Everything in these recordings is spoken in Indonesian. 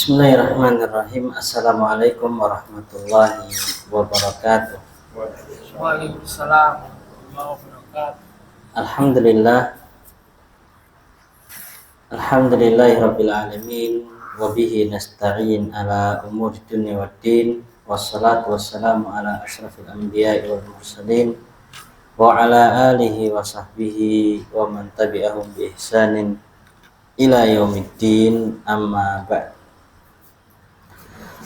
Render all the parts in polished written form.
Bismillahirrahmanirrahim. Assalamualaikum warahmatullahi wabarakatuh. Waalaikumsalam warahmatullahi wabarakatuh. Alhamdulillah. Alhamdulillahirabbil alamin wa bihi nasta'in ala umuri dunya waddin. Wassalatu wassalamu ala asyrafil anbiya'i wal mursalin wa ala alihi wa sahbihi wa man tabi'ahum bi ihsanin ila yaumiddin, amma ba'd.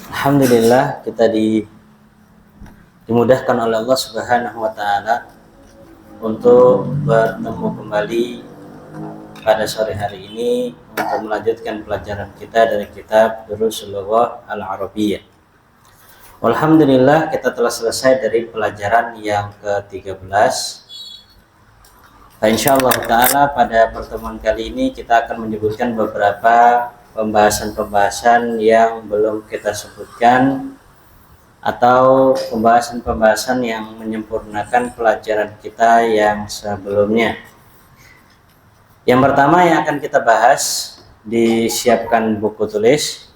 Alhamdulillah, kita dimudahkan oleh Allah Subhanahu wa taala untuk bertemu kembali pada sore hari ini untuk melanjutkan pelajaran kita dari kitab Durusul Lughah Al-Arabiyyah. Alhamdulillah, kita telah selesai dari pelajaran yang ke-13. Nah, insyaallah taala pada pertemuan kali ini kita akan menyebutkan beberapa pembahasan-pembahasan yang belum kita sebutkan atau pembahasan-pembahasan yang menyempurnakan pelajaran kita yang sebelumnya. Yang pertama yang akan kita bahas, disiapkan buku tulis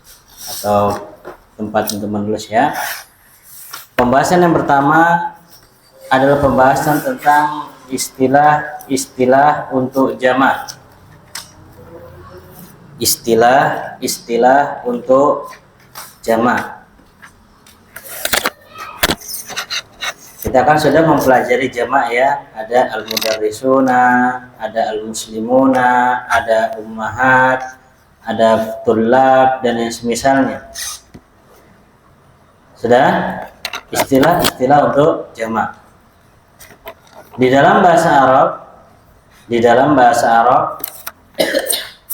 atau tempat untuk menulis ya. Pembahasan yang pertama adalah pembahasan tentang istilah-istilah untuk jamak. Istilah-istilah untuk jamak. Kita kan sudah mempelajari jamak ya. Ada al-mudarrisuna, ada al-muslimuna, ada ummahat, ada tullab dan yang semisalnya. Sudah? Istilah-istilah untuk jamak. Di dalam bahasa Arab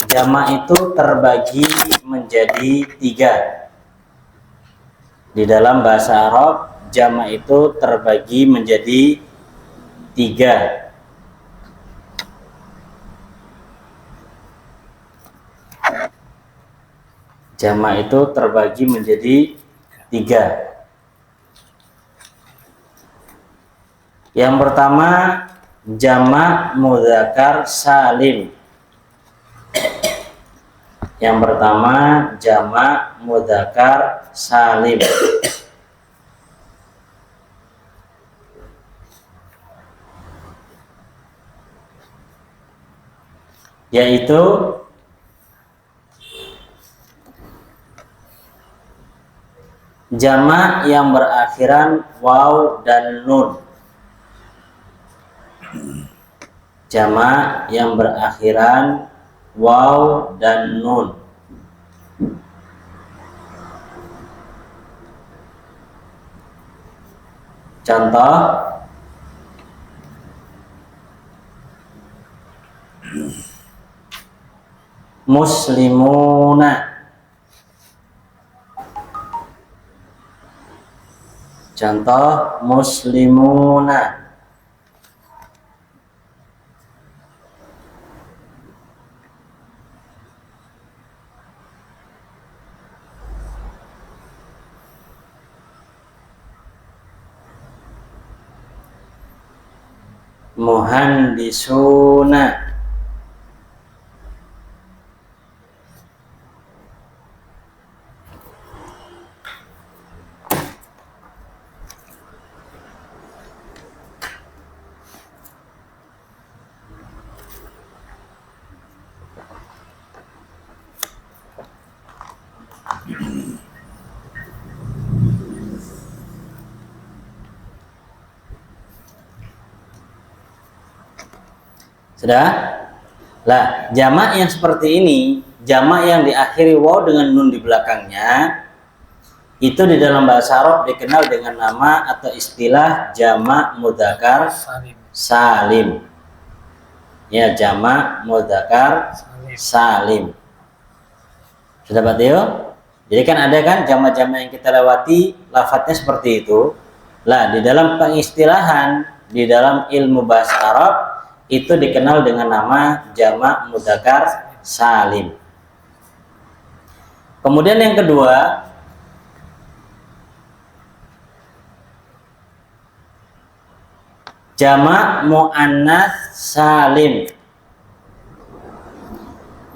jamak itu terbagi menjadi 3. Di dalam bahasa Arab jamak itu terbagi menjadi 3. Jamak itu terbagi menjadi 3. Yang pertama, jamak mudzakkar salim. Yang pertama, jamak mudzakkar salim. Yaitu jamak yang berakhiran waw dan nun. Jamak yang berakhiran waw dan nun. Contoh, muslimuna. Contoh, muslimuna. Muhandisuna. Sudah? Lah, jamak yang seperti ini, jamak yang diakhiri waw dengan nun di belakangnya, itu di dalam bahasa Arab dikenal dengan nama atau istilah jamak mudzakkar salim. Ya, jamak mudzakkar salim. Sudah Pak Tio? Jadi kan ada kan jamak-jamak yang kita lewati lafadznya seperti itu. Lah, di dalam pengistilahan, di dalam ilmu bahasa Arab itu dikenal dengan nama jamak mudzakkar salim. Kemudian yang kedua, jamak muannats salim.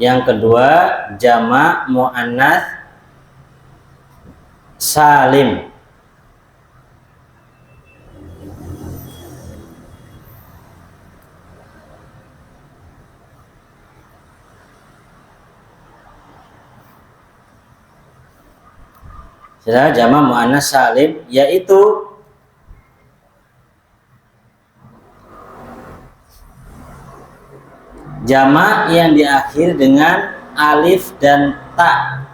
Yang kedua, jamak muannats salim. Sudah, jamak muannas salim yaitu jamak yang diakhiri dengan alif dan ta.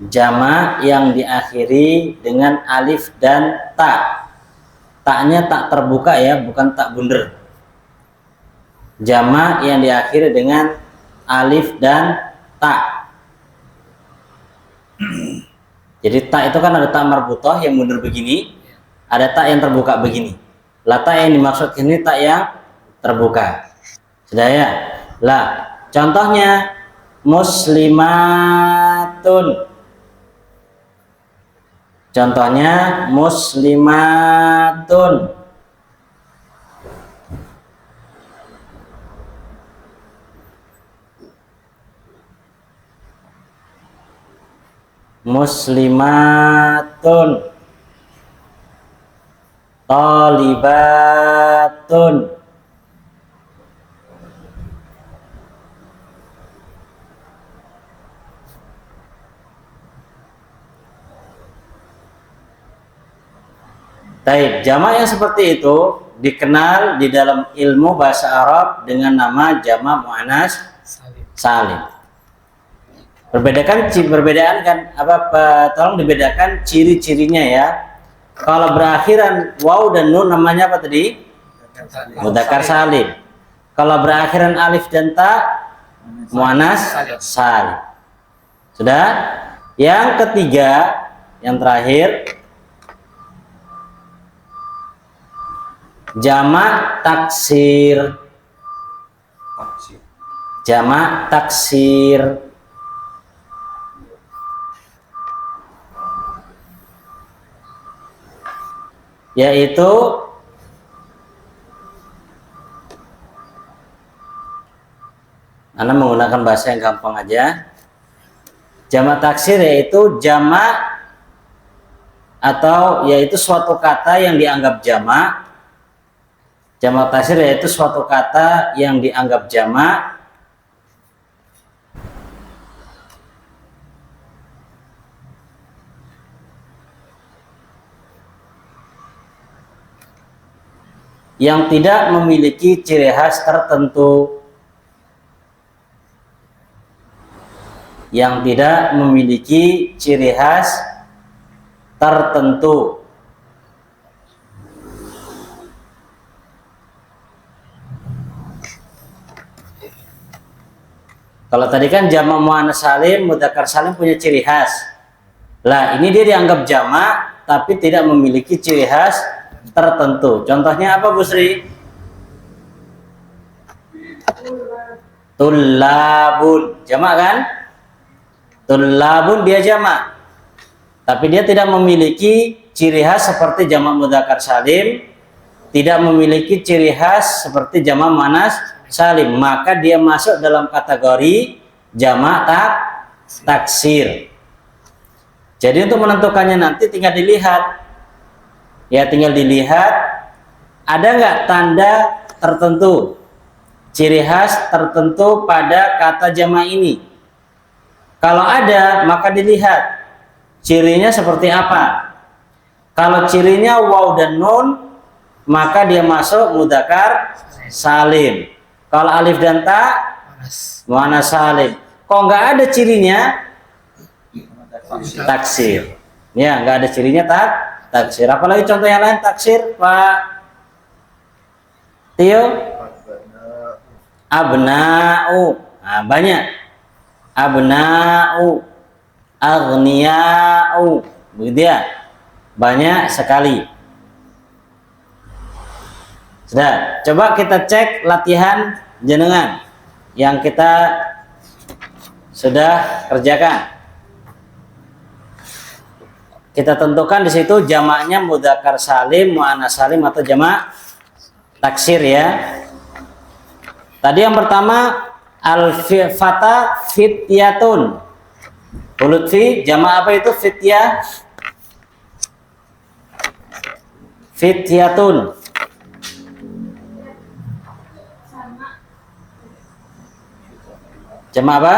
Jamak yang diakhiri dengan alif dan ta. Ta-nya tak terbuka ya, bukan tak bunder. Jamak yang diakhiri dengan alif dan ta. Jadi ta itu kan ada ta marbutoh yang bunder begini, ada ta yang terbuka begini. Lah ta yang dimaksud ini ta yang terbuka. Sudah ya? Lah, contohnya muslimatun. Contohnya muslimatun. Muslimatun. Talibatun. Baik, jamak yang seperti itu dikenal di dalam ilmu bahasa Arab dengan nama jamak muannas salim. Perbedaan kan tolong dibedakan ciri-cirinya ya. Kalau berakhiran waw dan nun namanya apa tadi? Mudzakkar salim. Kalau berakhiran alif dan ta muannas salim. Sudah? Yang ketiga, yang terakhir, jamak taksir. Jamak taksir. Yaitu Anda menggunakan bahasa yang gampang aja. Jamak taksir yaitu jamak atau yaitu suatu kata yang dianggap jamak. Jamak taksir yaitu suatu kata yang dianggap jamak yang tidak memiliki ciri khas tertentu. Yang tidak memiliki ciri khas tertentu. Kalau tadi kan jamak muannas salim, mudzakkar salim punya ciri khas. Lah, ini dia dianggap jamak tapi tidak memiliki ciri khas tertentu. Contohnya apa, Bu Sri? Tullabun, jamak kan? Tullabun dia jamak. Tapi dia tidak memiliki ciri khas seperti jamak mudzakkar salim, tidak memiliki ciri khas seperti jamak muannas salim, maka dia masuk dalam kategori jamak taksir. Jadi untuk menentukannya nanti tinggal dilihat. Ya, tinggal dilihat ada nggak tanda tertentu, ciri khas tertentu pada kata jamak ini. Kalau ada, maka dilihat cirinya seperti apa. Kalau cirinya waw dan nun, maka dia masuk mudzakkar salim. Kalau alif dan ta muannas salim. Kok nggak ada cirinya? Taksir. Ya, nggak ada cirinya taksir. Apalagi contoh yang lain taksir, Pak Tio? Abna'u. Nah, banyak. Abna'u, aghniya'u. Begitu ya? Banyak sekali. Sudah, coba kita cek latihan jenengan yang kita sudah kerjakan. Kita tentukan di situ jamaknya mudzakkar salim, muannas salim atau jamak taksir ya. Tadi yang pertama al-fata fityatun. Lutfi, jamak apa itu fityah? Fityatun. Jamak apa?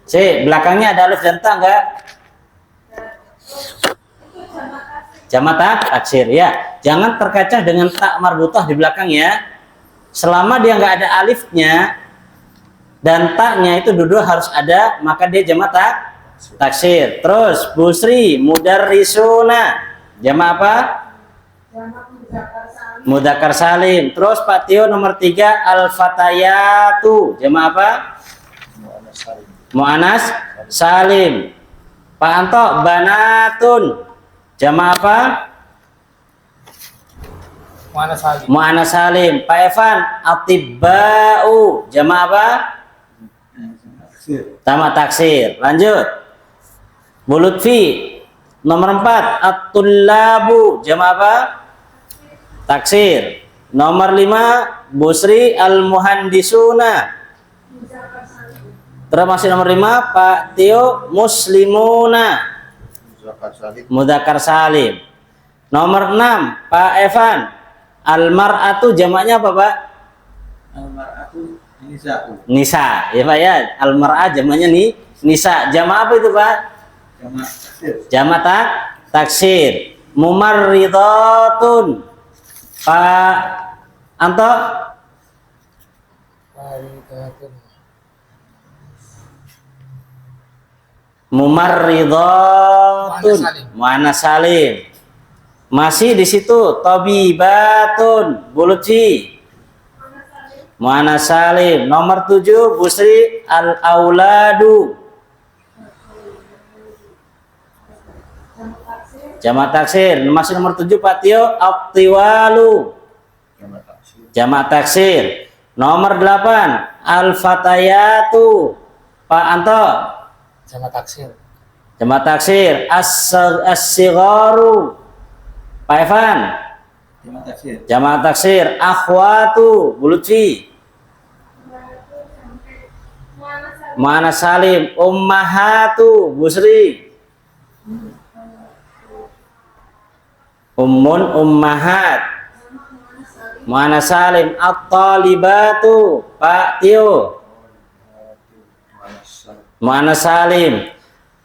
C, belakangnya ada alif dan ta enggak? Jamak taksir ya. Jangan terkacau dengan tak marbutah di belakang ya. Selama dia enggak ada alifnya dan taknya itu dua-dua harus ada, maka dia jamak taksir. Terus Busri, mudarrisuna. Jamak apa? Mudzakkar salim. Terus Pak Tio nomor 3 al-fatayatu. Jamak apa? Mu'annas salim. Pak Anto, banatun. Jamak apa? Mu'annas salim. Pak Evan, atibba'u. Jamak apa? Jamak taksir. Lanjut. Bu Lutfi nomor 4 at-tullabu. Jamak apa? Taksir. Nomor 5 Busri al-muhandisuna. Terus masih nomor 5 Pak Tio muslimuna. Mudzakkar salim. Nomor 6 Pak Evan al-mar'atu jamaknya apa Pak? Al-mar'atu nisa'u. Nisa ya Pak ya. Al-mar'ah jamaknya nisa. Jamak apa itu Pak? Jamak taksir. Jamak taksir. Mumarridatun. Pak Anto mumarridatun. Mu'annas salim. Masih di situ tabibatun. Bu Lutfi mu'annas salim. Nomor 7 Busri al-auladu. Jamak taksir. Masih nomor 7 Pak Tio at-tiwalu. Jamak taksir. Nomor 8 al-fatayatu. Pak Anto Jamak taksir. jamak taksir. As-sigharu. Pak Evan Jamak taksir. jamak taksir. Akhwatu. Bu Lutfi mu'annas salim. Ummahatu. Busri ummun ummahat. Mu'annas salim. At-talibatu. Pak Tio mu'annas salim.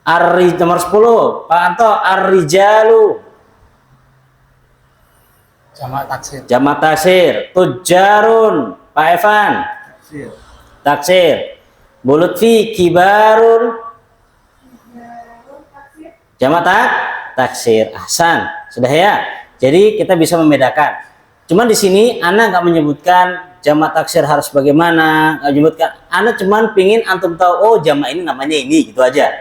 Nomor 10 Pak Anto ar-rijalu. Jamak taksir. Jamak taksir. Tujarun. Pak Evan Taksir. taksir. Bu Lutfi kibarun. Jamak taksir. Ahsan. Sudah ya. Jadi kita bisa membedakan. Cuman di sini Ana nggak menyebutkan jamak taksir harus bagaimana, nggak menyebutkan. Ana cuman pingin antum tahu, oh jamak ini namanya ini, gitu aja.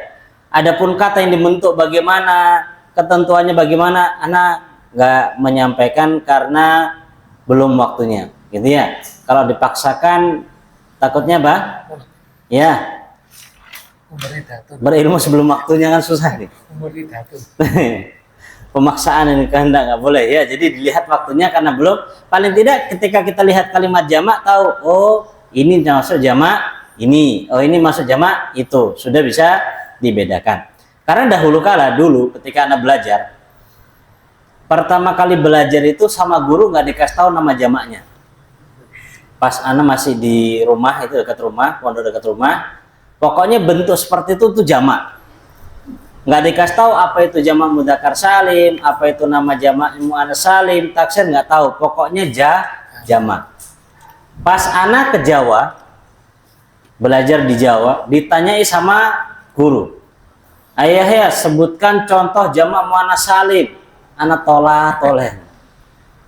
Adapun kata yang dibentuk bagaimana, ketentuannya bagaimana, Ana nggak menyampaikan karena belum waktunya, gitu ya. Kalau dipaksakan takutnya bah, ya berilmu sebelum waktunya kan susah nih. Pemaksaan ini kehendak nggak boleh ya. Jadi dilihat waktunya karena belum. Paling tidak ketika kita lihat kalimat jamak tahu, oh ini masuk jamak ini, oh ini masuk jamak itu, sudah bisa dibedakan. Karena dahulu kala dulu ketika Anda belajar, pertama kali belajar itu sama guru nggak dikasih tahu nama jamaknya. Pas Anda masih di rumah itu dekat rumah, pondok dekat rumah, pokoknya bentuk seperti itu tuh jamak. Nggak dikasih tahu apa itu jamak mudzakkar salim, apa itu nama jamak mu'annas salim, taksir nggak tahu. Pokoknya jamak. Pas anak ke Jawa, belajar di Jawa, ditanyai sama guru. Ayah ya, sebutkan contoh jamak mu'annas salim. Anak toleh.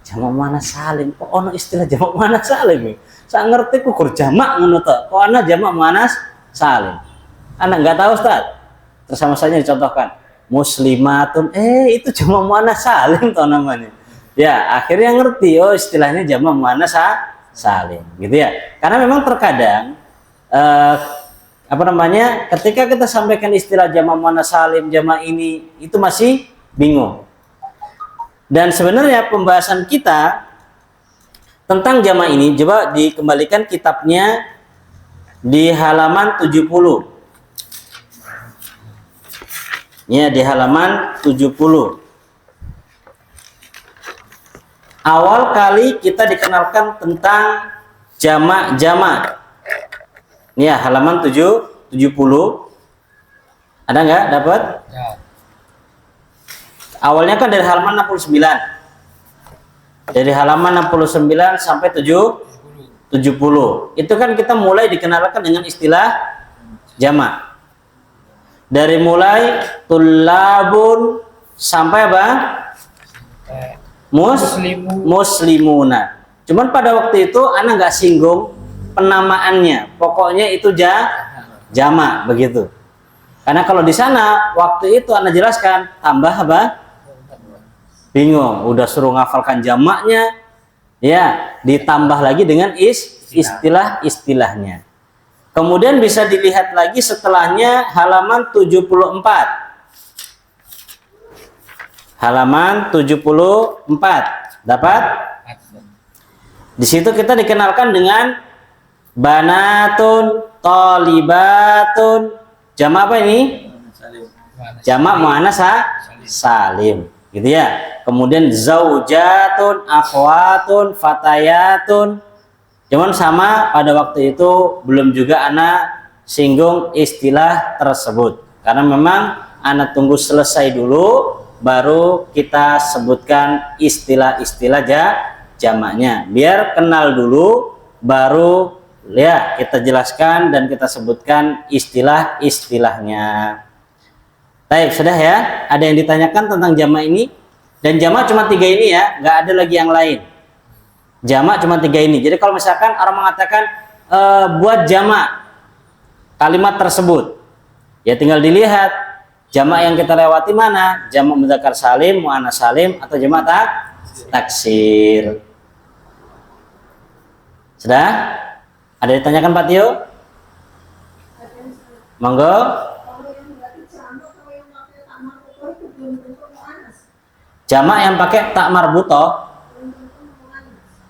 Jamak mu'annas salim. Kok ono istilah jamak mu'annas salim? Saya ngerti kukur jamak ngono to. Kok ana jamak mu'annas salim? Anak nggak tahu, Ustaz. Terus sama saja dicontohkan muslimatun, itu jamak mu'annas salim toh namanya. Ya akhirnya ngerti, oh istilahnya jamak mu'annas salim, gitu ya. Karena memang terkadang ketika kita sampaikan istilah jamak mu'annas salim, jamak ini itu masih bingung. Dan sebenarnya pembahasan kita tentang jamak ini coba dikembalikan kitabnya di halaman 70. Ya, di halaman 70. Awal kali kita dikenalkan tentang jamak-jamak. Ini ya, halaman 70. Ada nggak dapat? Ya. Awalnya kan dari halaman 69. Dari halaman 69 sampai 70. Itu kan kita mulai dikenalkan dengan istilah jamak. Dari mulai tullabun sampai apa? Muslimuna. Cuman pada waktu itu anak nggak singgung penamaannya. Pokoknya itu jamak begitu. Karena kalau di sana waktu itu anak jelaskan tambah apa? Bingung. Udah suruh ngafalkan jamaknya, ya ditambah lagi dengan istilah-istilahnya. Kemudian bisa dilihat lagi setelahnya halaman 74. Halaman 74. Dapat? Di situ kita dikenalkan dengan banatun, tolibatun. Jamak apa ini? Salim. Jamak muannas salim. Gitu ya. Kemudian zaujatun, akhwatun, fatayatun. Cuman sama pada waktu itu belum juga anak singgung istilah tersebut. Karena memang anak tunggu selesai dulu baru kita sebutkan istilah-istilah jamaknya. Biar kenal dulu baru ya kita jelaskan dan kita sebutkan istilah-istilahnya. Baik, sudah ya. Ada yang ditanyakan tentang jamak ini? Dan jamak cuma 3 ini ya, nggak ada lagi yang lain. Jamak cuma 3 ini. Jadi kalau misalkan orang mengatakan buat jamak kalimat tersebut, ya tinggal dilihat jamak yang kita lewati mana, jamak mudzakkar salim, muannats salim, atau jamak taksir. Sudah? Ada yang ditanyakan Pak Tio? Monggo. Jamak yang pakai tak marbutoh.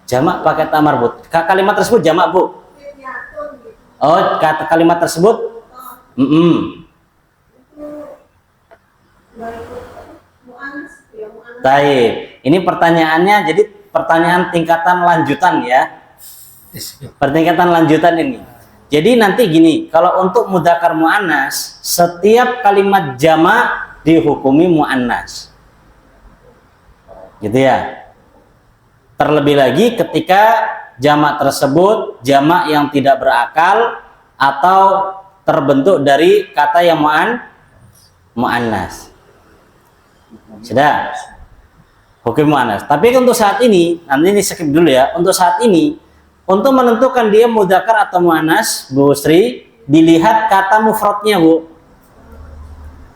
Jamak pakai tak marbut. Kalimat tersebut jamak, Bu. Oh, kata kalimat tersebut. Baik. Ini pertanyaannya jadi pertanyaan tingkatan lanjutan ya. Pertingkatan lanjutan ini. Jadi nanti gini, kalau untuk mudzakkar muannas, setiap kalimat jamak dihukumi muannas. Gitu ya. Terlebih lagi ketika jamak tersebut jamak yang tidak berakal atau terbentuk dari kata yang muannas. Sudah? Hukum muannas. Tapi untuk saat ini, nanti ini skip dulu ya. Untuk saat ini, untuk menentukan dia mudzakkar atau muannas, Bu Sri, dilihat kata mufradnya, Bu.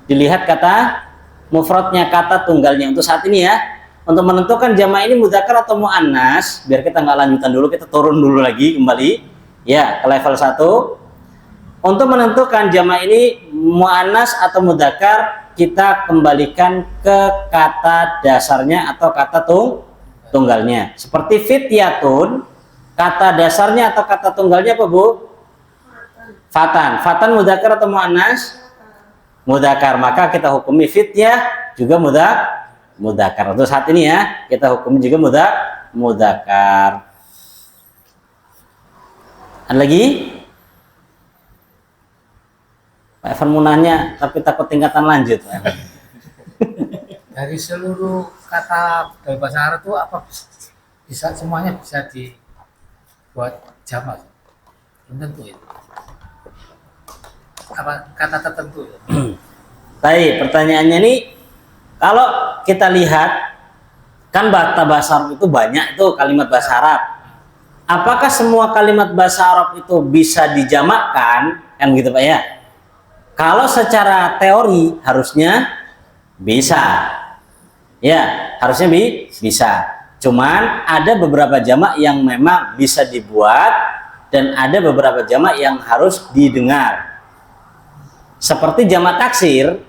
Dilihat kata mufradnya, kata tunggalnya. Untuk saat ini ya. Untuk menentukan jamak ini mudzakkar atau muannas, biar kita nggak lanjutan dulu, kita turun dulu lagi kembali ya ke level 1. Untuk menentukan jamak ini muannas atau mudzakkar, kita kembalikan ke kata dasarnya atau kata tunggalnya. Seperti fityatun, kata dasarnya atau kata tunggalnya apa, Bu? Fatan. Fatan mudzakkar atau muannas? Mudzakkar. Maka kita hukumi fityah juga mudzakkar. Untuk saat ini ya, kita hukumi juga mudzakkar. Ada lagi? Pak Evan mau nanya, tapi takut tingkatan lanjut. Dari seluruh kata dalam bahasa Arab itu apa bisa semuanya bisa dibuat jamak? Belum tentu itu. Apa kata tertentu? Ya? Baik, pertanyaannya ini, kalau kita lihat kan bahasa Arab itu banyak itu kalimat bahasa Arab. Apakah semua kalimat bahasa Arab itu bisa dijamakkan? Kan gitu Pak ya. Kalau secara teori harusnya bisa. Ya, harusnya bisa. Cuman ada beberapa jamak yang memang bisa dibuat dan ada beberapa jamak yang harus didengar. Seperti jamak taksir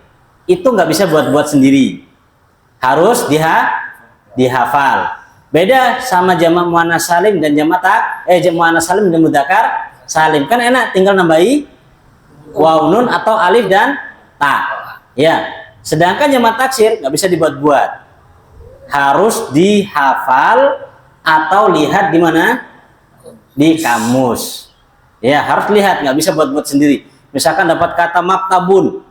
itu nggak bisa buat-buat sendiri. Harus dihafal. Beda sama jamak muannas salim dan muannas salim dan mudzakkar salim. Kan enak, tinggal nambahi waw nun atau alif dan ta. Ya. Sedangkan jamak taksir nggak bisa dibuat-buat. Harus dihafal atau lihat di mana? Di kamus. Ya, harus lihat, nggak bisa buat-buat sendiri. Misalkan dapat kata maktabun.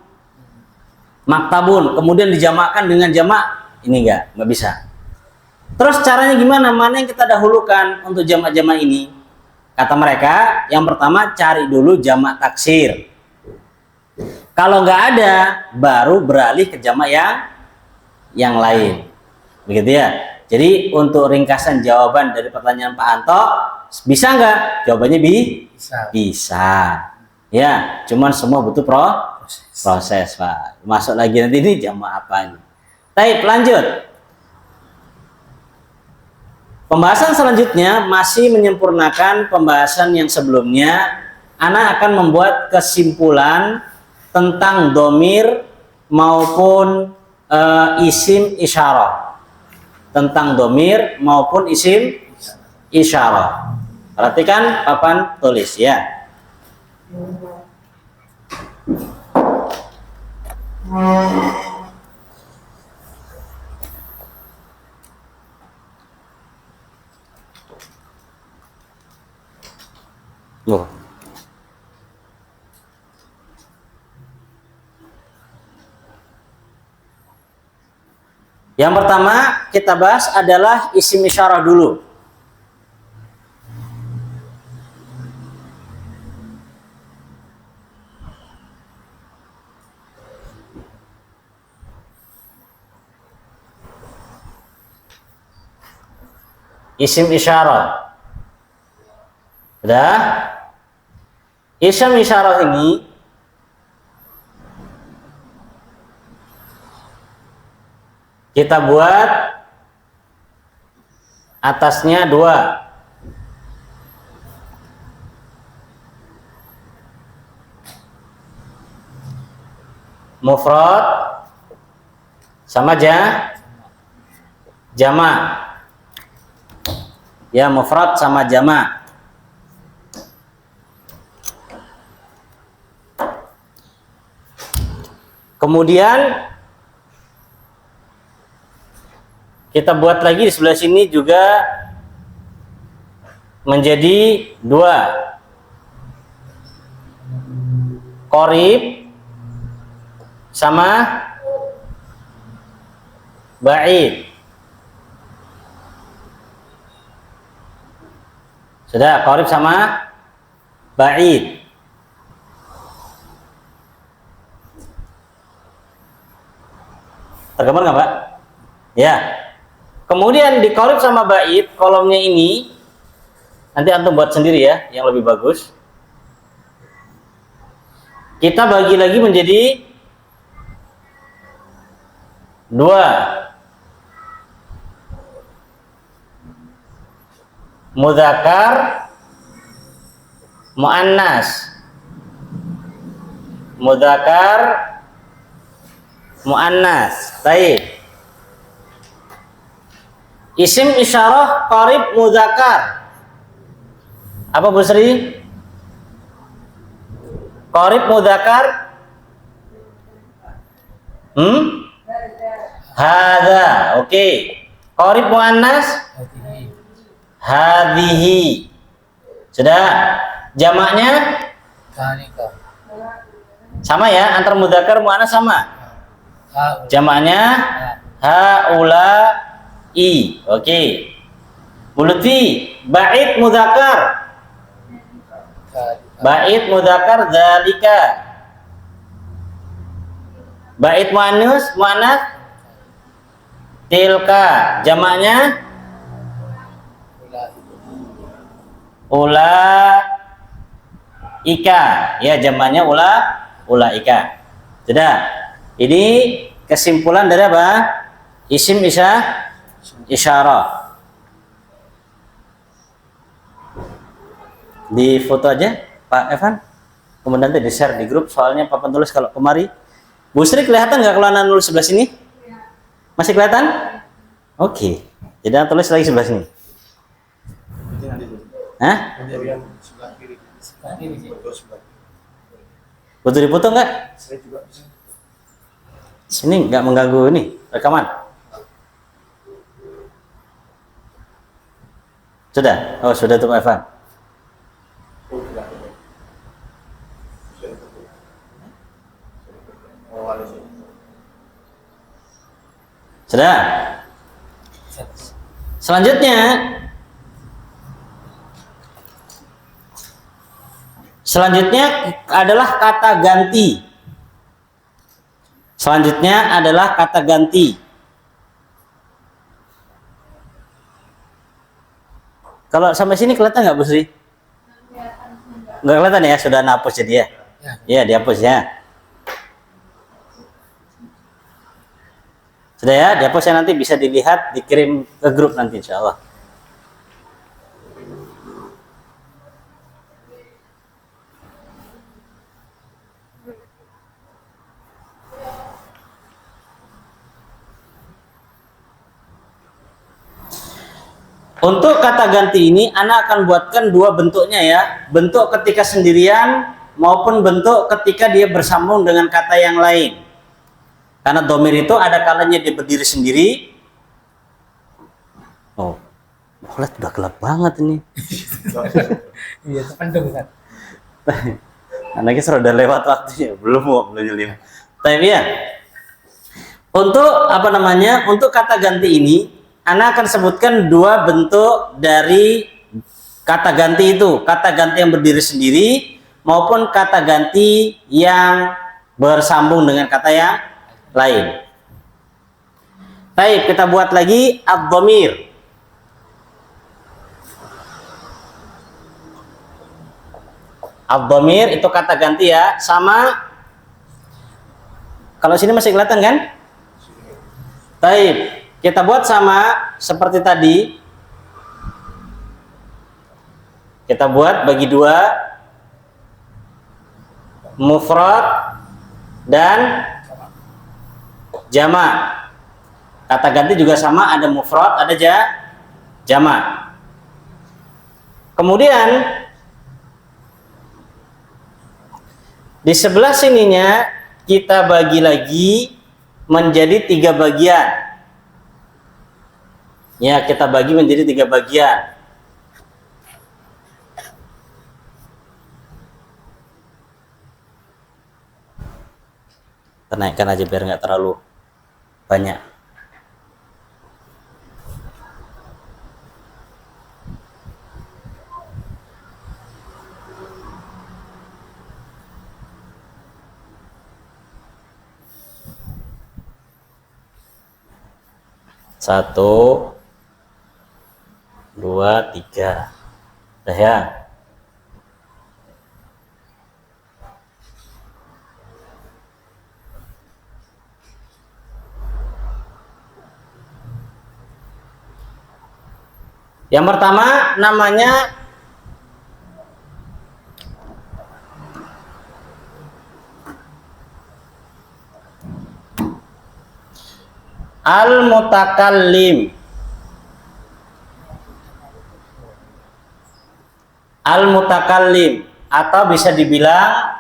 Maktabun, kemudian dijamakkan dengan jamak, ini nggak bisa. Terus caranya gimana? Mana yang kita dahulukan untuk jamak-jamak ini? Kata mereka, yang pertama cari dulu jamak taksir. Kalau nggak ada, baru beralih ke jamak yang lain. Begitu ya. Jadi untuk ringkasan jawaban dari pertanyaan Pak Anto, bisa nggak? Jawabannya Bisa. bisa. Ya, cuman semua butuh proses, Pak. Masuk lagi nanti ini jamak apa ini. Baik, lanjut. Pembahasan selanjutnya masih menyempurnakan pembahasan yang sebelumnya. Ana akan membuat kesimpulan tentang domir maupun isim isyarah. Tentang domir maupun isim isyarah. Perhatikan papan tulis ya. Loh. Yang pertama kita bahas adalah isim isyarah dulu. Isim isyarah. Sudah? Isim isyarah ini kita buat atasnya 2. Mufrad sama jamak. Ya, mufrad sama jamak. Kemudian kita buat lagi di sebelah sini juga menjadi 2. Qorib sama ba'id. Sudah, qorib sama ba'id. Tergambar nggak Pak? Ya. Kemudian di qorib sama ba'id, kolomnya ini nanti antum buat sendiri ya, yang lebih bagus. Kita bagi lagi menjadi 2. Mudzakkar muannas. Mudzakkar muannas. Baik. Isim isyarah qarib mudzakkar. Apa Bu Sri? Qarib mudzakkar? Hadza. Oke. Qarib muannas? Hadhihi. Sudah. Jamaknya? Dzalika. Sama ya, antar mudzakkar muannas sama. Jamaknya haula'i. Oke. Bu Lutfi, ba'id mudzakkar. Ba'id mudzakkar dzalika. Ba'id muannas tilka. Jamaknya ulaika. Ya, jamaknya ulaika. Sudah. Ini kesimpulan dari apa? Isim isyarah. Di foto aja Pak Evan. Kemudian nanti di-share di grup, soalnya papan tulis kalau kemari. Bu Sri kelihatan nggak kalau anak nulis sebelah sini? Masih kelihatan? Oke. Jadi anak tulis lagi sebelah sini. Hah? Yang sebelah kiri. Sebelah kiri sih. Butuh dipotong nggak? Sini nggak mengganggu ini rekaman. Sudah? Oh sudah tuh Pak Evan. Sudah. Selanjutnya adalah kata ganti. Selanjutnya adalah kata ganti. Kalau sampai sini kelihatan nggak Bu Sri? Nggak kelihatan ya, sudah hapus jadi ya? Ya. Ya, dihapus ya. Sudah ya, dihapus ya, nanti bisa dilihat, dikirim ke grup nanti insya Allah. Untuk kata ganti ini, Ana akan buatkan dua bentuknya ya. Bentuk ketika sendirian maupun bentuk ketika dia bersambung dengan kata yang lain. Karena domir itu ada kalanya dia berdiri sendiri. Oh, lihat udah gelap banget ini. Iya, terpendung kan. Anaknya sudah lewat waktunya, belum nyelim. Tapi ya, untuk apa namanya? Untuk kata ganti ini, Ana akan sebutkan dua bentuk dari kata ganti itu. Kata ganti yang berdiri sendiri maupun kata ganti yang bersambung dengan kata yang lain. Baik, kita buat lagi ad-dhamir. Ad-dhamir itu kata ganti ya, sama. Kalau sini masih kelihatan kan? Baik. Kita buat sama seperti tadi. Kita buat bagi dua, mufrad dan jamak. Kata ganti juga sama, ada mufrad, ada jamak. Kemudian di sebelah sininya kita bagi lagi menjadi 3 bagian. Ya, kita bagi menjadi 3 bagian. Kita naikkan aja biar nggak terlalu banyak. Satu, 2, 3. Udah ya. Yang pertama namanya al-mutakallim. Al-mutakallim atau bisa dibilang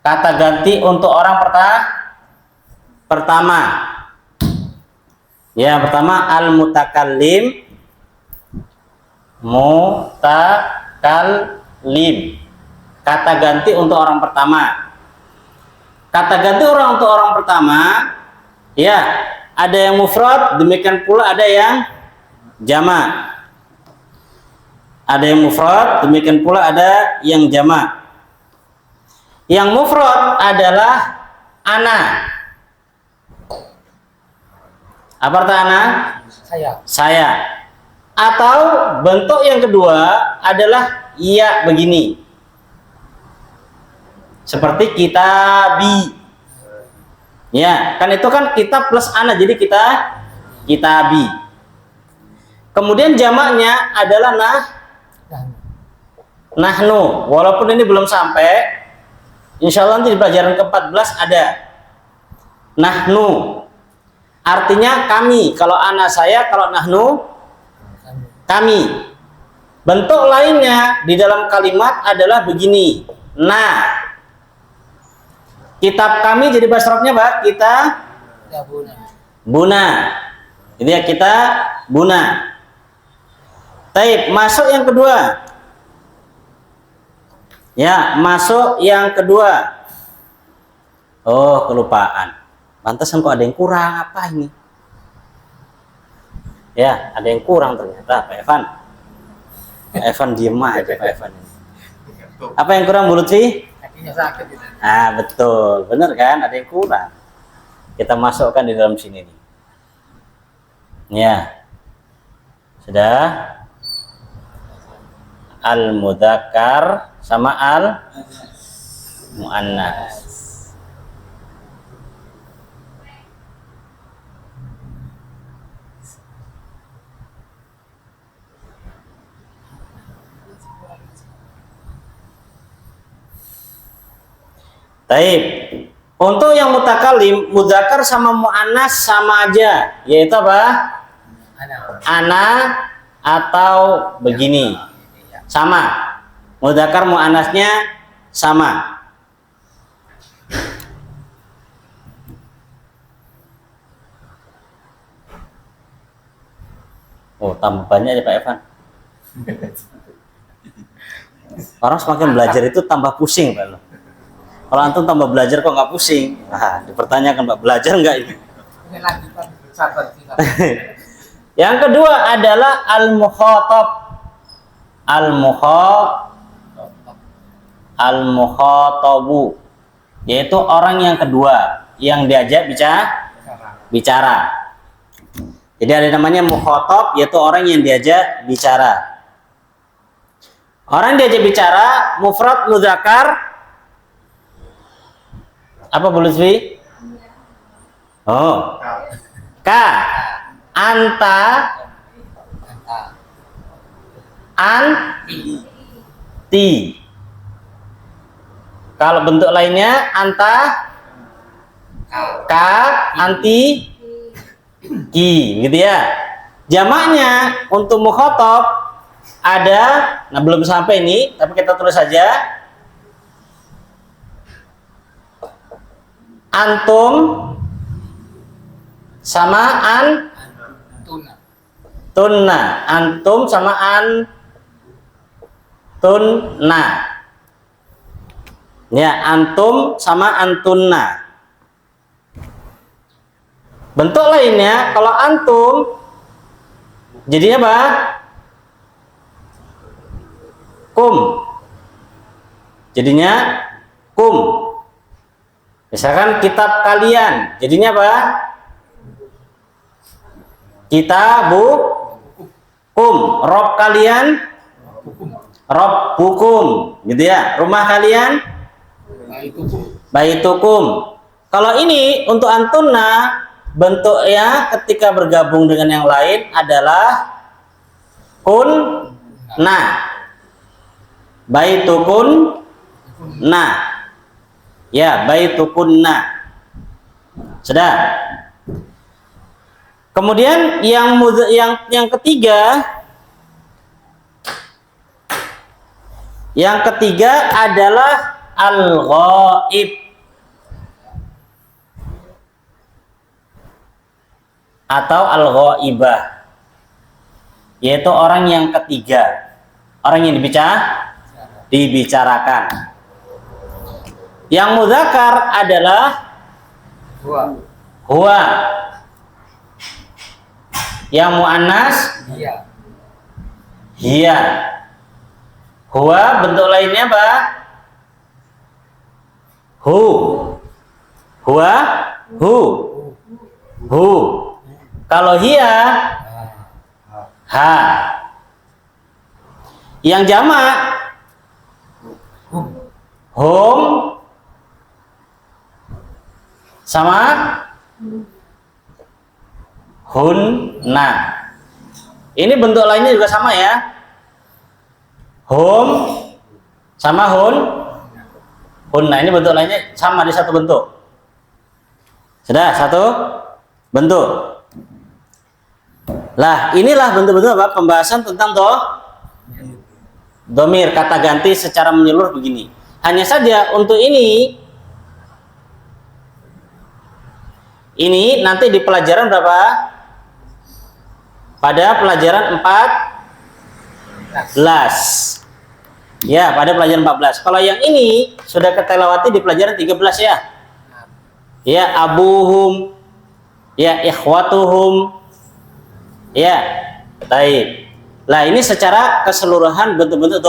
kata ganti untuk orang pertama. Ya, pertama al-mutakallim. Mutakallim. Kata ganti untuk orang pertama. Kata ganti untuk orang pertama, ya, ada yang mufrad, demikian pula ada yang jamak. Ada yang mufrad, demikian pula ada yang jamak. Yang mufrad adalah ana. Apa arti ana? Saya. Atau bentuk yang kedua adalah iya begini. Seperti kitabi. Ya, kan itu kan kitab plus ana, jadi kitabi. Kemudian jamaknya adalah nahnu. Walaupun ini belum sampai, insya Allah nanti di pelajaran ke-14 ada nahnu. Artinya kami. Kalau ana saya, kalau nahnu kami. Bentuk lainnya di dalam kalimat adalah begini. Nah, kitab kami jadi bahasa Arabnya Pak, kita Ya buna. buna. Jadi ya kita buna. Taib, masuk yang kedua. Ya, masuk yang kedua. Oh, kelupaan. Pantesan kok ada yang kurang apa ini? Ya, ada yang kurang ternyata, Pak Evan. Pak Evan diem aja, Pak Evan. Apa yang kurang, Bu Lutfi? Kakinya sakit gitu. Ah, betul. Bener kan? Ada yang kurang. Kita masukkan di dalam sini nih. Ya. Sudah? Al-mudzakkar sama al-muannas. Taib. Untuk yang mutakalim, mudzakkar sama muannas sama aja, yaitu apa? Ana atau begini. Sama. Mudzakkar muannasnya sama. Oh, tambah banyak ya Pak Evan. Orang semakin belajar itu tambah pusing Pak lo. Kalau antum tambah belajar kok nggak pusing? Nah, dipertanyakan Pak, belajar nggak ini? Ini lanjutan sabar kita. Yang kedua adalah al-mukhatab. Al-mukhatabu, yaitu orang yang kedua yang diajak bicara. Jadi ada namanya mukhatab, yaitu orang yang diajak bicara. Orang yang diajak bicara, mufrad mudzakkar. Apa Bu Lutfi? Oh. Ka. Anta. Anti. Kalau bentuk lainnya anta, ka, anti, ki, gitu ya. Jamaknya untuk mukhatab ada, nah belum sampai ini, tapi kita tulis saja. Antum sama tunna. Antum sama tunna. Ya, antum sama antunna. Bentuk lainnya kalau antum jadinya apa? Kum. Jadinya kum. Misalkan kitab kalian, jadinya apa? Kitabukum. Rob kalian, Robbukum, gitu ya. Rumah kalian, Baitukum. Kalau ini untuk antunna, bentuknya ketika bergabung dengan yang lain adalah kunna. Baitukun na. Ya, baitukunna. Sudah. Kemudian yang ketiga, adalah al-ghaib atau al-ghaibah, yaitu orang yang ketiga, orang yang dibicarakan. Yang mudzakkar adalah huwa. Yang muannas hiya. Huwa bentuk lainnya apa? Hu. Huwa hu. Kalau hiya ha. Yang jamak hum sama hunna. Ini bentuk lainnya juga sama ya. Hum sama hunna. Ini bentuk lainnya sama di satu bentuk. Sudah satu bentuk. Lah, inilah bentuk-bentuk apa? Pembahasan tentang Domir kata ganti secara menyeluruh begini. Hanya saja untuk ini nanti di pelajaran berapa? Pada pelajaran 14. Ya, pada pelajaran 14. Kalau yang ini sudah kita lewati di pelajaran 13 ya. Ya, abuhum, ya ikhwatuhum. Ya, baik. Lah ini secara keseluruhan bentuk-bentuk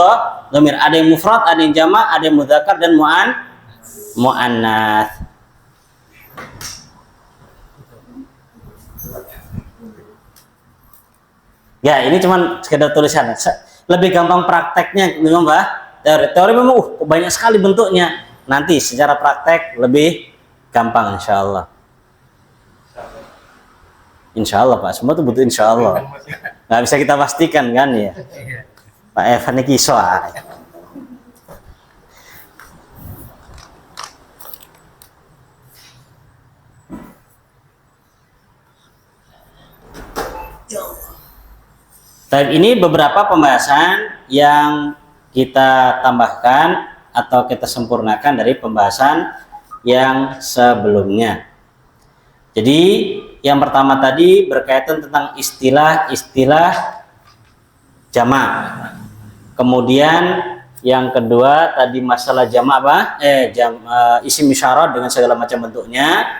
dhamir. Ada yang mufrad, ada yang jamak, ada yang mudzakkar dan muannats. Ya, ini cuman sekedar tulisan. Lebih gampang prakteknya, memang Mbak. Teori memang banyak sekali bentuknya. Nanti secara praktek lebih gampang, insya Allah. Insya Allah Pak, semua itu butuh insya Allah. Nggak bisa kita pastikan kan ya. Pak Evan ini kisah. Tapi ini beberapa pembahasan yang kita tambahkan atau kita sempurnakan dari pembahasan yang sebelumnya. Jadi yang pertama tadi berkaitan tentang istilah-istilah jamak. Kemudian yang kedua tadi masalah jamak isim isyarat dengan segala macam bentuknya.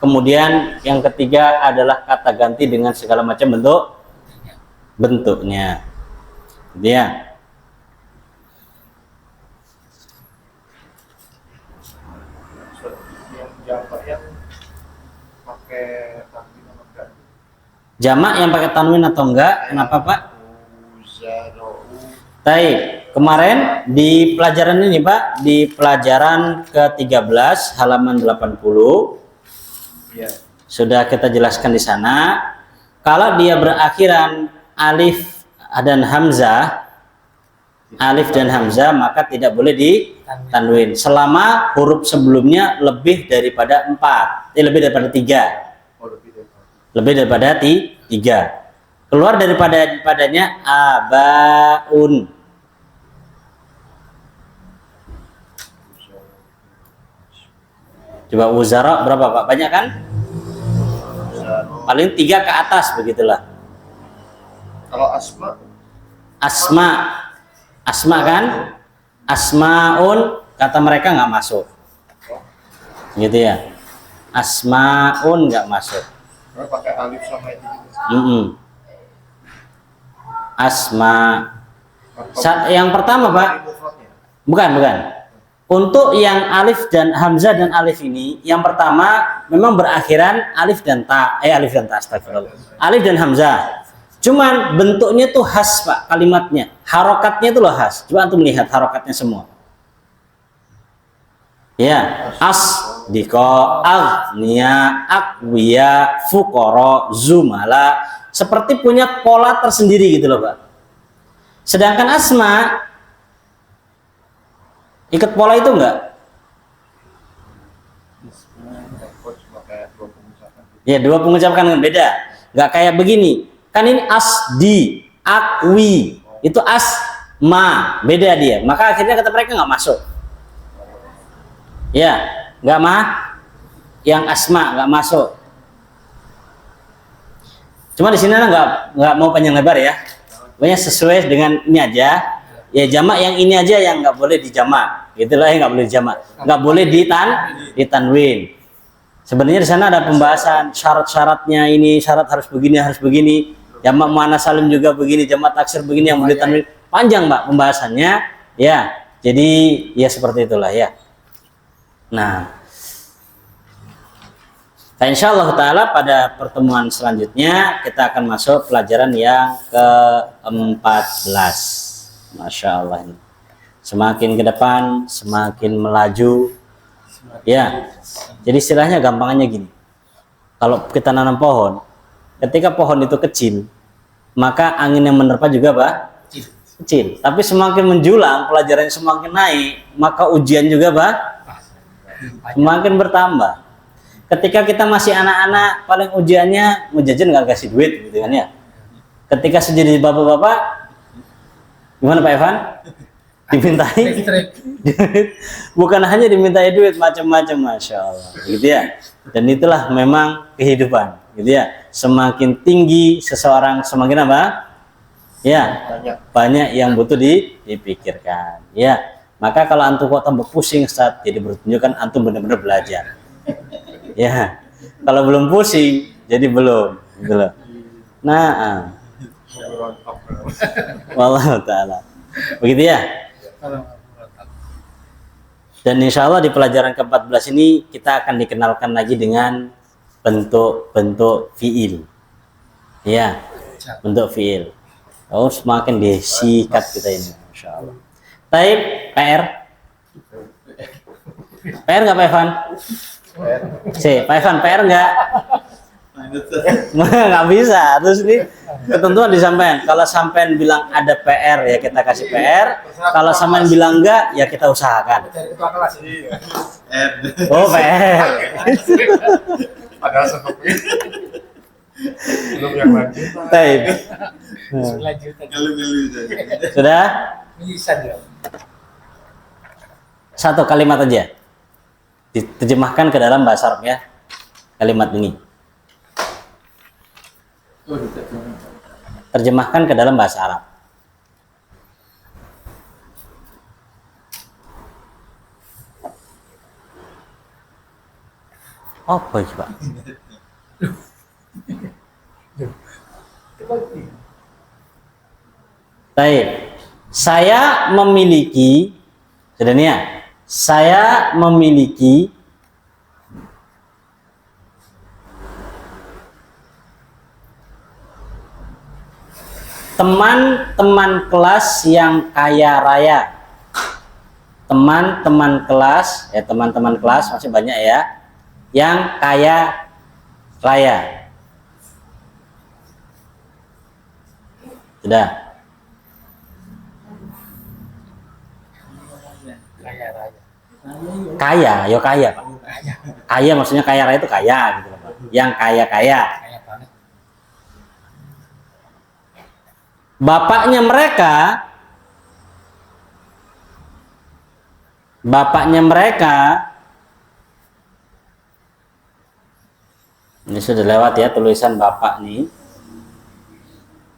Kemudian yang ketiga adalah kata ganti dengan segala macam bentuknya. Dia jamak yang pakai tanwin atau enggak? Kenapa Pak? Baik, kemarin di pelajaran ini Pak, di pelajaran ke-13 halaman 80 ya. Sudah kita jelaskan di sana. Kalau dia berakhiran alif dan hamzah, maka tidak boleh ditanwin selama huruf sebelumnya lebih daripada 4, lebih daripada 3. Lebih daripada 3. Keluar daripadanya abaun. Coba uzara berapa Pak? Banyak kan? Paling 3 ke atas begitulah. Kalau asma kan? Asmaun kata mereka nggak masuk. Gitu ya. Asmaun nggak masuk. Karena pakai alif sama itu. Asma. Yang pertama Pak. Bukan. Untuk yang alif dan hamzah dan alif ini, yang pertama memang berakhiran alif dan ta, astagfirullah. Alif dan hamzah. Cuman bentuknya tuh khas Pak, kalimatnya. Harokatnya itu loh khas. Coba antum lihat harokatnya semua. Ya, asdiqa, aghnia, aqwiya, fuqara, zumala, seperti punya pola tersendiri gitu loh Pak. Sedangkan asma ikut pola itu enggak? Ya, 2 pengucapan kan beda. Enggak kayak begini. Kan ini asdi, aqwi, itu asma, beda dia. Maka akhirnya kata mereka nggak masuk. Ya, nggak yang asma nggak masuk. Cuma di sini nggak mau panjang lebar ya. Pokoknya sesuai dengan ini aja. Ya jamak yang ini aja yang nggak boleh dijamak. Gitulah yang nggak boleh dijamak. Nggak boleh ditanwin. Sebenarnya di sana ada pembahasan syarat-syaratnya, ini syarat harus begini. Jamak muannats salim juga begini, jamak taksir begini yang boleh tanwin. Panjang Mbak pembahasannya. Ya, jadi ya seperti itulah ya. Nah, insyaallah taala pada pertemuan selanjutnya kita akan masuk pelajaran yang ke-14. Masya Allah, ini semakin ke depan semakin melaju ya. Jadi istilahnya gampangannya gini, kalau kita nanam pohon, ketika pohon itu kecil maka angin yang menerpa juga kecil. Tapi semakin menjulang pelajarannya semakin naik, maka ujian juga semakin bertambah. Ketika kita masih anak-anak, paling ujiannya mau jajan nggak kasih duit gitu kan ya. Ketika sudah jadi bapak-bapak, gimana Pak Evan? Dimintai Listrik. bukan hanya dimintai duit, macam-macam, masya Allah, gitu ya. Dan itulah memang kehidupan, gitu ya. Semakin tinggi seseorang, semakin apa? Ya, banyak yang butuh dipikirkan. Ya, maka kalau antum kok tambah pusing saat jadi bertunjukkan antum benar-benar belajar. Ya, kalau belum pusing, jadi belum, gitu loh. Nah, wallahu taala. Begitu ya. Dan insya Allah di pelajaran ke-14 ini kita akan dikenalkan lagi dengan bentuk-bentuk fiil. Ya, bentuk fiil. Oh, semakin disikat kita ini, insya Allah. Taib, PR. PR nggak Pak Evan? Pak Evan, PR nggak? Nggak bisa. Terus ini ketentuan disampaikan. Kalau sampean bilang ada PR ya kita kasih PR. Kalau sampean bilang enggak ya kita usahakan. Dari ketua kelas. Oh PR. Padahal seperti belum yang lanjut. Taib. Lanjutan. Sudah? Bisa dia. Satu kalimat aja. Diterjemahkan ke dalam bahasa Arab ya. Kalimat ini. Terjemahkan ke dalam bahasa Arab. Oh, baik, Pak. Baik. Saya memiliki, sebenarnya, saya memiliki teman-teman kelas yang kaya raya. Teman-teman kelas, ya teman-teman kelas masih banyak ya, yang kaya raya. Sudah. Kaya, yo kaya Pak. Kaya maksudnya kaya raya itu kaya gitu loh Pak. Yang kaya-kaya. Kayak banget. Bapaknya mereka ini sudah lewat ya tulisan bapak nih.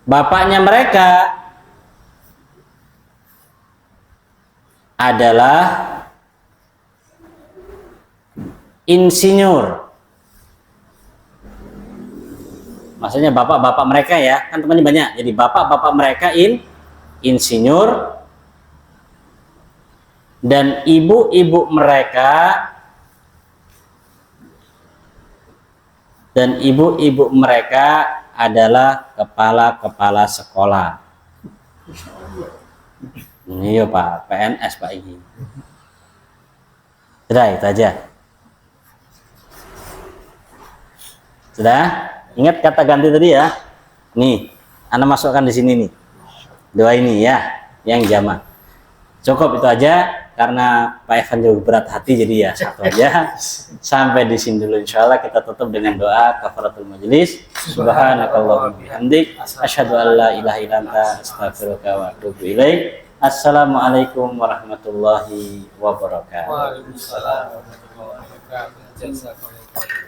Bapaknya mereka adalah insinyur. Maksudnya bapak-bapak mereka ya, kan temannya banyak. Jadi bapak-bapak mereka insinyur dan ibu-ibu mereka adalah kepala-kepala sekolah. Ini ya Pak, PNS Pak ini. Sudah itu aja. Sudah? Ingat kata ganti tadi ya. Nih, Anda masukkan di sini nih. Dua ini ya, yang jamak. Cukup itu aja karena Pak Evan juga berat hati jadi ya satu aja. Sampai di sini dulu insyaallah kita tutup dengan doa kafaratul majelis. Subhanakallahumma bihamdik asyhadu an la ilaha illa anta astaghfiruka wa atubu ilaik. Assalamualaikum warahmatullahi wabarakatuh. Waalaikumsalam warahmatullahi wabarakatuh.